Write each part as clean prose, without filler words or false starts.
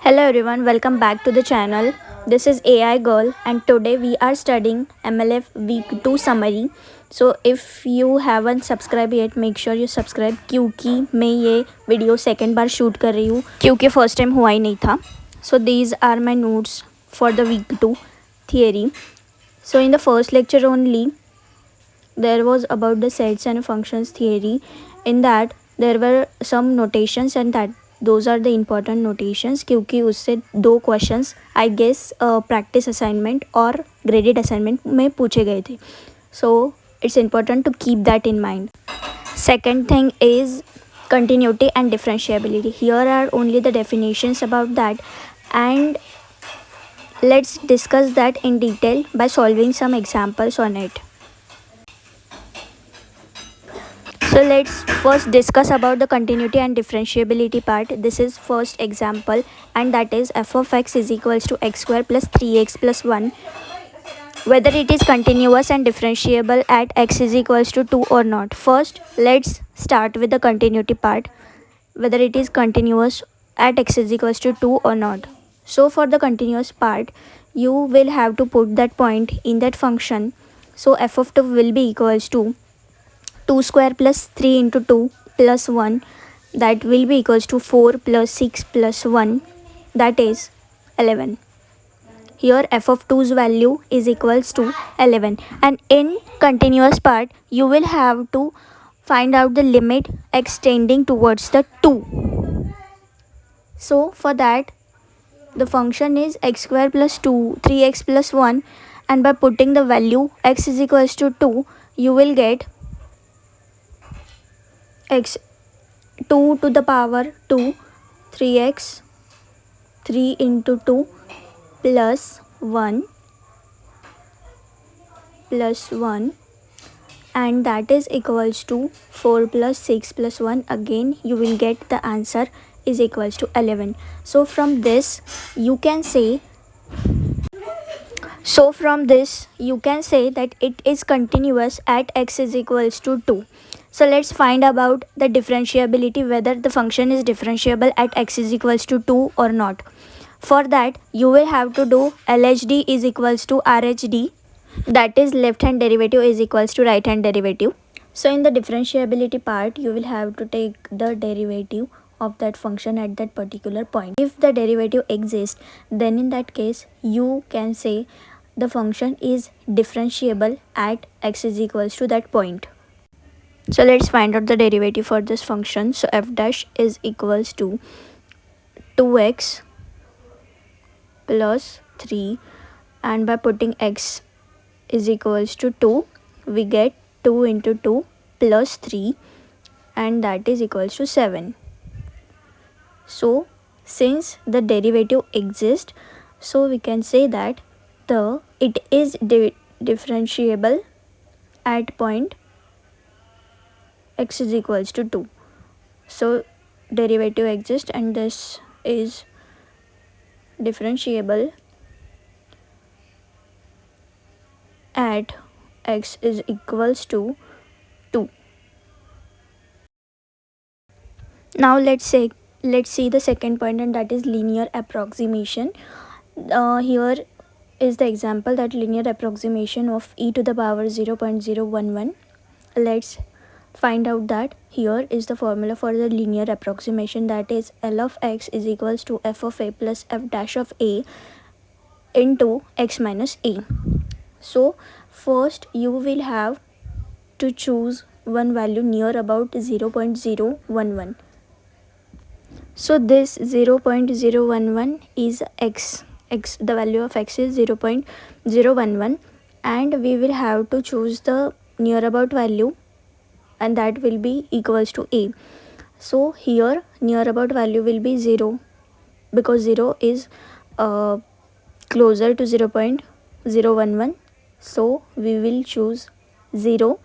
Hello everyone, welcome back to the channel. This is AI Girl and today we are studying MLF week 2 summary. So if you haven't subscribed yet, make sure you subscribe क्योंकि मैं ये video second बार shoot कर रही हूँ क्योंकि first time हुआ ही नहीं था. So these are my notes for the week 2 theory. So in the first lecture only there was about the sets and functions theory. In that there were some notations and that those are the important notations क्योंकि उससे दो questions I guess practice assignment और graded assignment में पूछे गए थे. So it's important to keep that in mind. Second thing is continuity and differentiability. Here are only the definitions about that, and let's discuss that in detail by solving some examples on it. So let's first discuss about the continuity and differentiability part. This is first example, and that is f of x is equals to x square plus 3x plus 1. Whether it is continuous and differentiable at x is equals to 2 or not. First, let's start with the continuity part. Whether it is continuous at x is equals to 2 or not. So for the continuous part, you will have to put that point in that function. So f of 2 will be equals to 2 square plus 3 into 2 plus 1, that will be equals to 4 plus 6 plus 1, that is 11. Here f of 2's value is equals to 11, and in continuous part you will have to find out the limit extending towards the 2. So for that the function is x square plus 2 3x plus 1, and by putting the value x is equals to 2 you will get x 2 to the power 2 3x 3 into 2 plus 1 plus 1, and that is equals to 4 plus 6 plus 1. Again you will get the answer is equals to 11. So from this you can say that it is continuous at x is equals to 2. So let's find about the differentiability, whether the function is differentiable at x is equals to 2 or not. For that you will have to do LHD is equals to RHD, that is left hand derivative is equals to right hand derivative. So in the differentiability part you will have to take the derivative of that function at that particular point. If the derivative exists, then in that case you can say the function is differentiable at x is equals to that point. So let's find out the derivative for this function. So f dash is equals to 2x plus 3, and by putting x is equals to 2 we get 2 into 2 plus 3, and that is equals to 7. So since the derivative exists, so we can say that it is differentiable at point x is equals to 2. So derivative exists and this is differentiable at x is equals to 2. Now let's see the second point, and that is linear approximation. Here is the example, that linear approximation of e to the power 0.011. Let's find out that. Here is the formula for the linear approximation, that is L of x is equals to f of a plus f dash of a into x minus a. So first you will have to choose one value near about 0.011. So this 0.011 is x, the value of x is 0.011, and we will have to choose the near about value, and that will be equals to a. So here near about value will be 0, because 0 is closer to 0.011. So we will choose 0.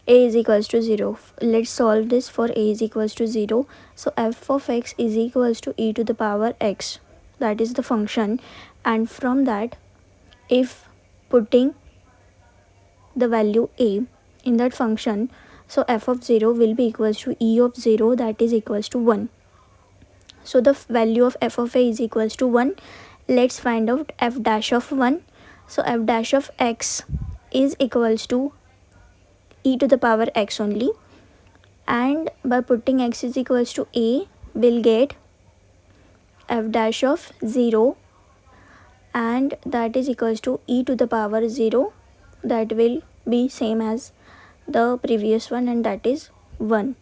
A is equals to 0. Let's solve this for a is equals to 0. So f of x is equals to e to the power x, that is the function, and from that if putting the value a in that function, so f of 0 will be equals to e of 0, that is equals to 1. So the value of f of a is equals to 1. Let's find out f dash of 1. So f dash of x is equals to e to the power x only, and by putting x is equals to a, we'll get f dash of 0, and that is equals to e to the power 0. That will be same as the previous one, and that is 1.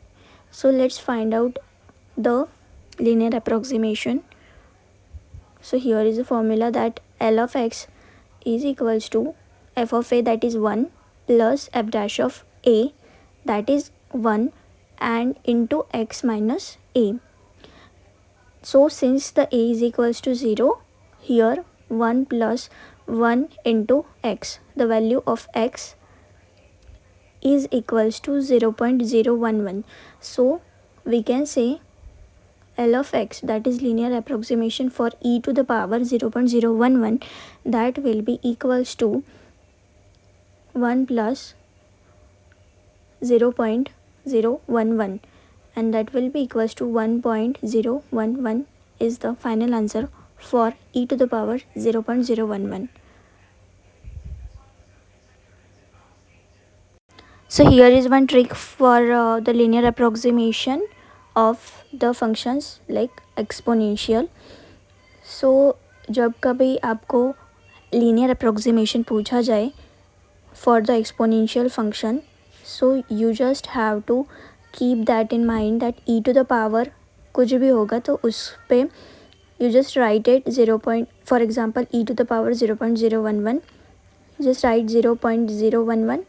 So let's find out the linear approximation. So here is the formula that L of x is equals to f of a, that is 1, plus f dash of a, that is 1, and into x minus a. So since the a is equals to 0, here 1 plus 1 into x, the value of x is equals to 0.011. So we can say L of x, that is linear approximation for e to the power 0.011, that will be equals to 1 plus 0.011, and that will be equals to 1.011 is the final answer for e to the power 0.011. So here is one trick for the linear approximation of the functions like exponential. So जब कभी आपको linear approximation पूछा जाए for the exponential function, so you just have to keep that in mind that e to the power कुछ भी होगा तो उस पे you just write it 0. For example, e to the power 0.011, just write 0.011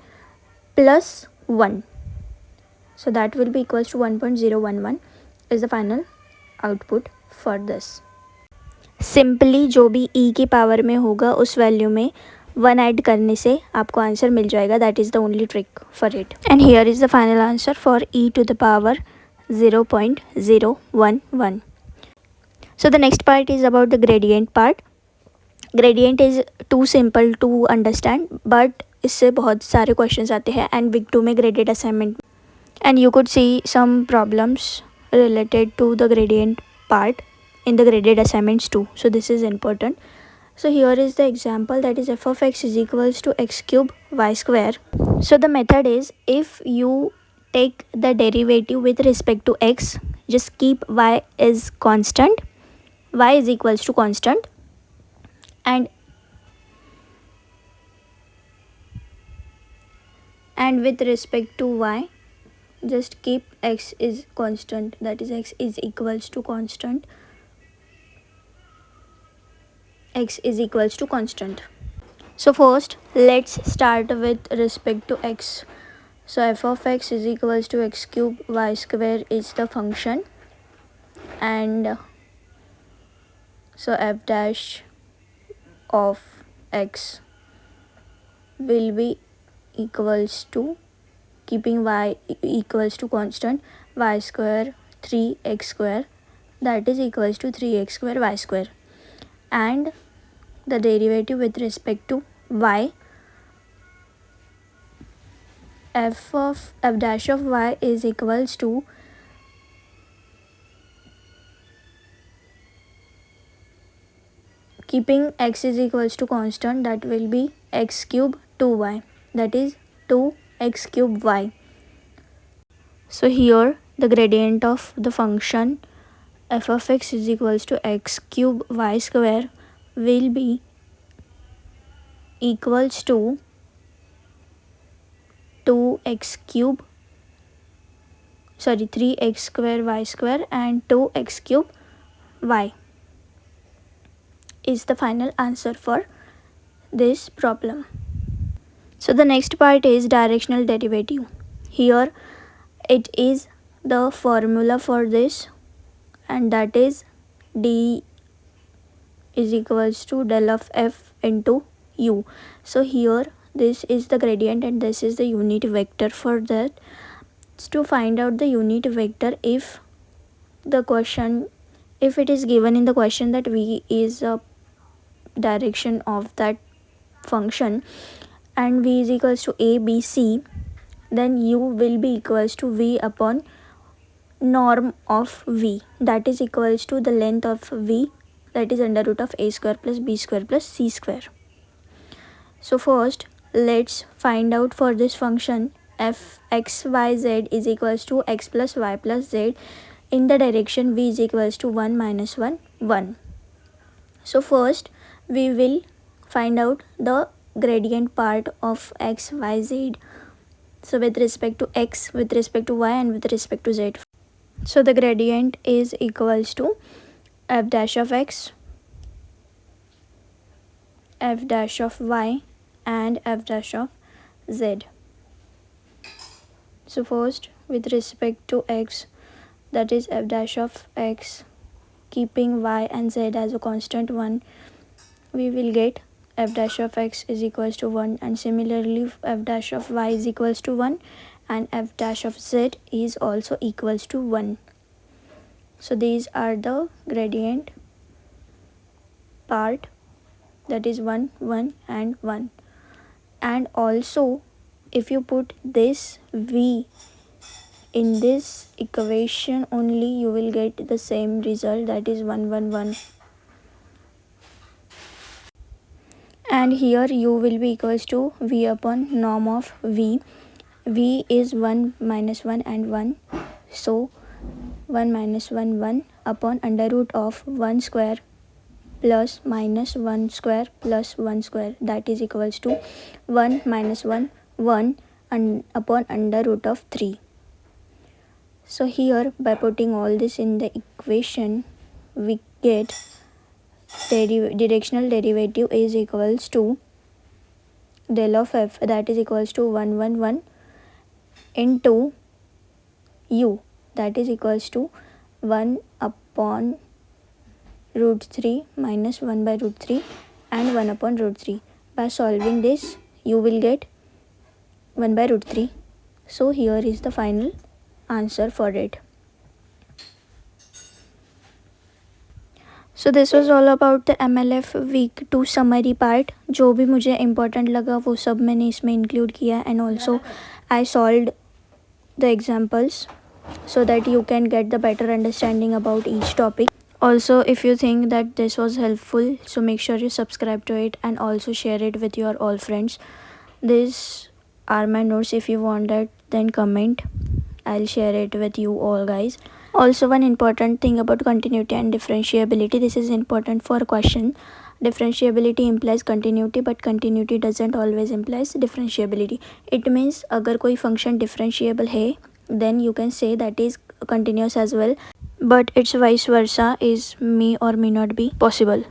plus 1. So that will be equals to 1.011 is the final output for this. Simply जो भी e की power में होगा उस वैल्यू में 1 ऐड करने से आपको आंसर मिल जाएगा. That is the only trick for it. And here is the final answer for e to the power 0.011. So the next part is about the gradient part. Gradient is too simple to understand, but इससे बहुत सारे questions आते हैं and week 2 में graded assignment, and you could see some problems related to the gradient part in the graded assignments too. So this is important. So here is the example, that is f of x is equals to x cube y square. So the method is, if you take the derivative with respect to x, just keep y is constant, y is equals to constant, and with respect to y, just keep x is constant, that is x is equals to constant, x is equals to constant. So first let's start with respect to x. So f of x is equals to x cube y square is the function, and so f dash of x will be equals to, keeping y equals to constant, y square 3x square, that is equals to 3x square y square, and the derivative with respect to y, f dash of y is equals to keeping x is equals to constant, that will be x cube 2y, that is 2x cube y. So here the gradient of the function f of x is equals to x cube y square will be equals to 3x square y square and 2x cube y is the final answer for this problem. So the next part is directional derivative. Here it is the formula for this, and that is d is equals to del of f into u. So here this is the gradient and this is the unit vector. For that, to find out the unit vector, if it is given in the question that v is a direction of that function and v is equals to a b c, then u will be equals to v upon norm of v, that is equals to the length of v, that is under root of a square plus b square plus c square. So first let's find out for this function f x y z is equals to x plus y plus z in the direction v is equals to 1 minus 1 1. So first we will find out the gradient part of x y z, so with respect to x, with respect to y, and with respect to z. So the gradient is equals to f dash of x, f dash of y, and f dash of z. So first with respect to x, that is f dash of x, keeping y and z as a constant 1, we will get f dash of x is equals to 1, and similarly f dash of y is equals to 1, and f dash of z is also equals to 1. So these are the gradient part, that is 1 1 and 1. And also if you put this v in this equation only, you will get the same result, that is 1 1 1. And here u will be equals to v upon norm of v. V is 1 minus 1 and 1, so 1 minus 1 1 upon under root of 1 square plus minus 1 square plus 1 square, that is equals to 1 minus 1 1 and upon under root of 3. So here by putting all this in the equation, we get directional derivative is equals to del of f, that is equals to 1 1 1 into u, that is equals to 1 upon root 3 minus 1 by root 3 and 1 upon root 3. By solving this, you will get 1 by root 3. So here is the final answer for it. So this was all about the MLF week 2 summary part. जो भी मुझे important लगा वो सब मैंने इसमें include किया, and also I solved the examples so that you can get the better understanding about each topic. Also, if you think that this was helpful, so make sure you subscribe to it and also share it with your all friends. These are my notes. If you want that, then comment. I'll share it with you all guys. Also, one important thing about continuity and differentiability, this is important for a question. Differentiability implies continuity, but continuity doesn't always implies differentiability. It means अगर कोई function differentiable है, then you can say that is continuous as well, but its vice versa is may or may not be possible.